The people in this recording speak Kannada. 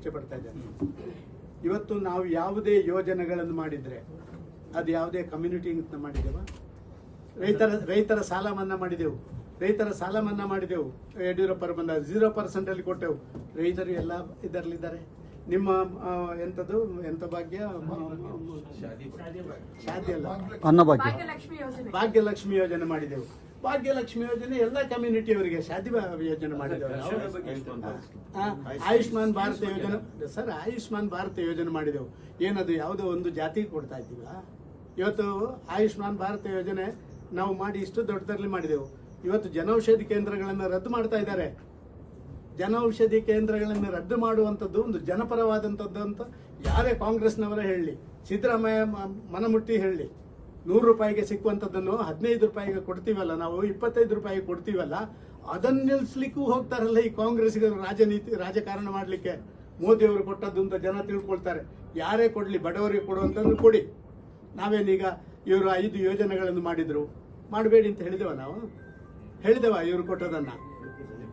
ಇಚ್ಛೆ ಪಡ್ತಾ ಇದ್ದೇನೆ. ಇವತ್ತು ನಾವು ಯಾವುದೇ ಯೋಜನೆಗಳನ್ನು ಮಾಡಿದರೆ ಅದು ಯಾವುದೇ ಕಮ್ಯುನಿಟಿ ಅಂತ ಮಾಡಿದ್ದೇವ? ರೈತರ ಸಾಲ ಮನ್ನಾ ಮಾಡಿದೆವು. ಯಡಿಯೂರಪ್ಪರು ಬಂದ 0% ಅಲ್ಲಿ ಕೊಟ್ಟೆವು. ರೈತರು ಎಲ್ಲ ಇದರಲ್ಲಿದ್ದಾರೆ. ನಿಮ್ಮ ಎಂತ ಭಾಗ್ಯ ಶಾದಿ ಅಲ್ಲ, ಭಾಗ್ಯಲಕ್ಷ್ಮಿ ಯೋಜನೆ ಮಾಡಿದೆವು. ಭಾಗ್ಯಲಕ್ಷ್ಮಿ ಯೋಜನೆ ಎಲ್ಲ ಕಮ್ಯುನಿಟಿಯವರಿಗೆ ಶಾದಿ ಯೋಜನೆ ಮಾಡಿದೆವು. ಆಯುಷ್ಮಾನ್ ಭಾರತ ಯೋಜನೆ ಸರ್, ಆಯುಷ್ಮಾನ್ ಭಾರತ ಯೋಜನೆ ಮಾಡಿದೆವು. ಏನದು ಯಾವುದೋ ಒಂದು ಜಾತಿಗೆ ಕೊಡ್ತಾ ಇದ್ದೀವ? ಇವತ್ತು ಆಯುಷ್ಮಾನ್ ಭಾರತ ಯೋಜನೆ ನಾವು ಮಾಡಿ ಇಷ್ಟು ದೊಡ್ಡದಲ್ಲಿ ಮಾಡಿದೆವು. ಇವತ್ತು ಜನೌಷಧಿ ಕೇಂದ್ರಗಳನ್ನು ರದ್ದು ಮಾಡ್ತಾ ಇದ್ದಾರೆ. ಜನೌಷಧಿ ಕೇಂದ್ರಗಳನ್ನು ರದ್ದು ಮಾಡುವಂಥದ್ದು ಒಂದು ಜನಪರವಾದಂಥದ್ದು ಅಂತ ಯಾರೇ ಕಾಂಗ್ರೆಸ್ನವರೇ ಹೇಳಲಿ, ಸಿದ್ದರಾಮಯ್ಯ ಮನಮುಟ್ಟಿ ಹೇಳಲಿ, 100 ರೂಪಾಯಿಗೆ ಸಿಕ್ಕುವಂಥದ್ದನ್ನು 15 ರೂಪಾಯಿಗೆ ಕೊಡ್ತೀವಲ್ಲ, ನಾವು 25 ರೂಪಾಯಿಗೆ ಕೊಡ್ತೀವಲ್ಲ, ಅದನ್ನ ನಿಲ್ಲಿಸ್ಲಿಕ್ಕೂ ಹೋಗ್ತಾರಲ್ಲ ಈ ಕಾಂಗ್ರೆಸ್ಸಿಗರು ರಾಜಕಾರಣ ಮಾಡಲಿಕ್ಕೆ. ಮೋದಿಯವರು ಕೊಟ್ಟದ್ದು ಅಂತ ಜನ ತಿಳ್ಕೊಳ್ತಾರೆ. ಯಾರೇ ಕೊಡ್ಲಿ, ಬಡವರಿಗೆ ಕೊಡುವಂಥದ್ದು ಕೊಡಿ. ನಾವೇನೀಗ ಇವರು 5 ಯೋಜನೆಗಳನ್ನು ಮಾಡಿದ್ರು, ಮಾಡಬೇಡಿ ಅಂತ ಹೇಳಿದೆವ? ನಾವು ಹೇಳಿದೆವ ಇವರು ಕೊಟ್ಟದನ್ನ?